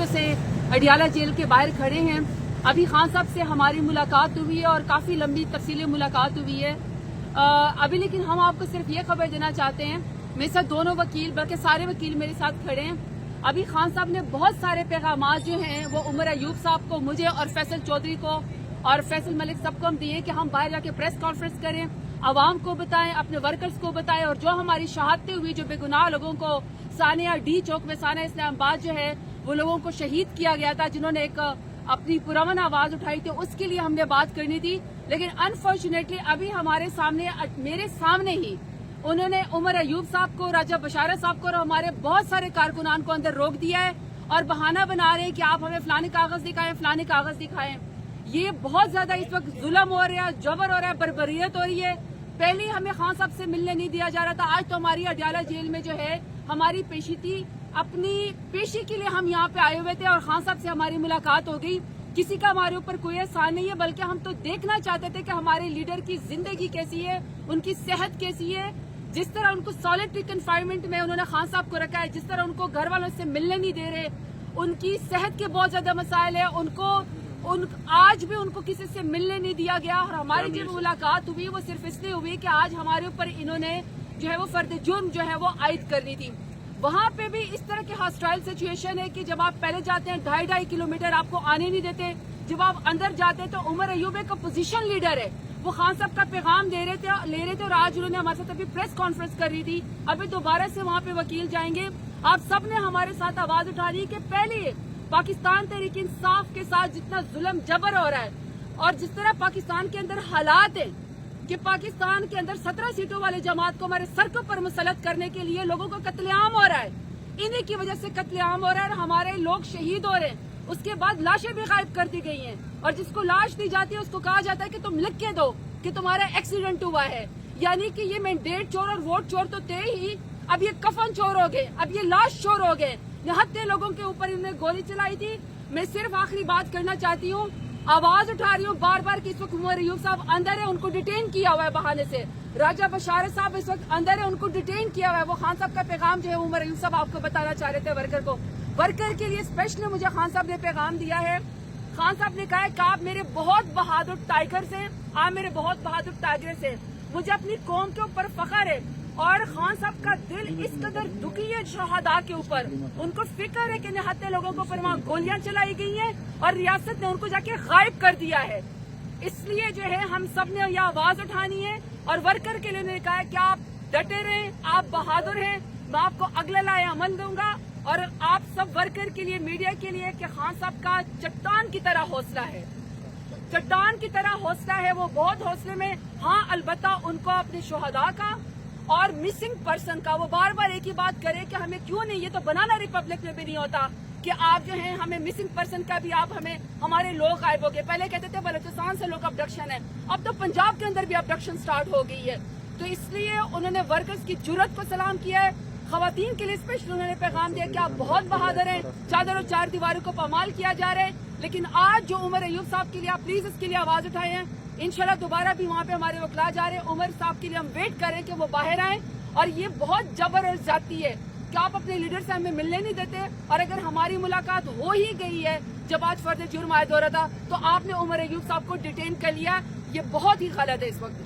से अडियाला जेल के बाहर खड़े हैं। अभी खान साहब से हमारी मुलाकात हुई है और काफ़ी लंबी तफसीली मुलाकात हुई है। अभी लेकिन हम आपको सिर्फ ये खबर देना चाहते हैं, मेरे साथ दोनों वकील बल्कि सारे वकील मेरे साथ खड़े हैं। अभी खान साहब ने बहुत सारे पैगामात जो हैं वो उमर अयूब साहब को, मुझे और फैसल चौधरी को और फैसल मलिक सबको हम दिए कि हम बाहर जाके प्रेस कॉन्फ्रेंस करें, आवाम को बताएं, अपने वर्कर्स को बताएं और जो हमारी शहादतें हुई, जो बेगुनाह लोगों को सानिया डी चौक में, सानिया इस्लामाबाद जो है वो लोगों को शहीद किया गया था, जिन्होंने एक अपनी पुरअमन आवाज उठाई थी, उसके लिए हमने बात करनी थी। लेकिन अनफॉर्चुनेटली अभी हमारे सामने, मेरे सामने ही उन्होंने उमर अयूब साहब को, राजा बशारत साहब को और हमारे बहुत सारे कारकुनान को अंदर रोक दिया है और बहाना बना रहे हैं कि आप हमें फलाने कागज दिखाएं, फलाने कागज दिखाएं। ये बहुत ज्यादा इस वक्त जुल्म हो रहा है, जबर हो रहा है, बर्बरियत हो रही है। पहले हमें खान साहब से मिलने नहीं दिया जा रहा था, आज तो हमारी अडियाला जेल में जो है हमारी पेशी थी, अपनी पेशी के लिए हम यहाँ पे आए हुए थे और खान साहब से हमारी मुलाकात हो गई। किसी का हमारे ऊपर कोई एहसान नहीं है, बल्कि हम तो देखना चाहते थे कि हमारे लीडर की जिंदगी कैसी है, उनकी सेहत कैसी है। जिस तरह उनको सॉलिटरी कन्फाइनमेंट में उन्होंने खान साहब को रखा है, जिस तरह उनको घर वालों से मिलने नहीं दे रहे, उनकी सेहत के बहुत ज्यादा मसाइल है, आज भी उनको किसी से मिलने नहीं दिया गया। और हमारी जो मुलाकात हुई वो सिर्फ इसलिए हुई कि आज हमारे ऊपर इन्होंने जो है वो फर्द जुर्म जो है वो आयद करनी थी। वहाँ पे भी इस तरह की हॉस्टाइल सिचुएशन है कि जब आप पहले जाते हैं 2.5 किलोमीटर आपको आने नहीं देते, जब आप अंदर जाते हैं तो उमर अयूब एक अपोजिशन लीडर है, वो खान साहब का पैगाम ले रहे थे और आज उन्होंने हमारे साथ अभी प्रेस कॉन्फ्रेंस कर रही थी। अभी दोबारा से वहाँ पे वकील जाएंगे। आप सब ने हमारे साथ आवाज उठा दी कि पहले पाकिस्तान तहरीक इंसाफ के साथ जितना जुल्म जबर हो रहा है और जिस तरह पाकिस्तान के अंदर हालात है कि पाकिस्तान के अंदर 17 सीटों वाले जमात को हमारे सड़कों पर मुसल्लत करने के लिए लोगों को कत्लेआम हो रहा है, इन्हीं की वजह से कत्लेआम हो रहा है और हमारे लोग शहीद हो रहे हैं। उसके बाद लाशें भी गायब कर दी गई हैं और जिसको लाश दी जाती है उसको कहा जाता है कि तुम लिख के दो कि तुम्हारा एक्सीडेंट हुआ है। यानी कि ये मैंडेट चोर और वोट चोर तो थे ही, अब ये कफन चोर हो गए, अब ये लाश चोर हो गए। निहत्थे लोगों के ऊपर इन्होंने गोली चलाई थी। मैं सिर्फ आखिरी बात करना चाहती हूँ, आवाज उठा रही हूँ बार बार कि इस वक्त उमर अयूब साहब अंदर है, उनको डिटेन किया हुआ है बहाने से। राजा बशारत साहब इस वक्त अंदर है, उनको डिटेन किया हुआ है। वो खान साहब का पैगाम जो है उमर अयूब साहब आपको बताना चाह रहे थे वर्कर को, वर्कर के लिए स्पेशली मुझे खान साहब ने पैगाम दिया है। खान साहब ने कहा है कि आप मेरे बहुत बहादुर टाइगर्स हैं, आप मेरे बहुत बहादुर टाइगर्स हैं, मुझे अपनी कौम के ऊपर फख्र है। और खान साहब का दिल इस कदर दुखी है शहादा के ऊपर, उनको फिक्र है कि निहत्थे लोगों को पर वहाँ गोलियां चलाई गई हैं और रियासत ने उनको जाके गायब कर दिया है। इसलिए जो है हम सब ने यह आवाज उठानी है और वर्कर के लिए उन्होंने कहा है कि आप डटे रहें, आप बहादुर हैं, मैं आपको अगले लाए अमल दूंगा। और आप सब वर्कर के लिए, मीडिया के लिए कि खान साहब का चट्टान की तरह हौसला है, चट्टान की तरह हौसला है, वो बहुत हौसले में। हाँ, अलबत्ता उनको अपने शहादा का और मिसिंग पर्सन का, वो बार बार एक ही बात करे कि हमें क्यों नहीं, ये तो बनाना रिपब्लिक में भी नहीं होता कि आप जो है हमें मिसिंग पर्सन का भी आप हमें, हमारे लोग गायब हो गए। पहले कहते थे बलूचिस्तान से लोग अबडक्शन है, अब तो पंजाब के अंदर भी अबडक्शन स्टार्ट हो गई है। तो इसलिए उन्होंने वर्कर्स की जुर्रत को सलाम किया है। खवातीन के लिए स्पेशल उन्होंने पैगाम दिया कि आप बहुत बहादुर हैं, चादर और चार दीवारों को पामाल किया जा रहा है। लेकिन आज जो उमर अयूब साहब के लिए आप प्लीज इसके लिए आवाज उठाए हैं। इंशाल्लाह दोबारा भी वहाँ पे हमारे वकला जा रहे हैं, उमर साहब के लिए हम वेट करें कि वो बाहर आए। और ये बहुत जबर और जाती है कि आप अपने लीडर से हमें मिलने नहीं देते, और अगर हमारी मुलाकात हो ही गई है जब आज फर्द जुर्म आयद हो रहा था तो आपने उमर अयूब साहब को डिटेन कर लिया। ये बहुत ही गलत है इस वक्त।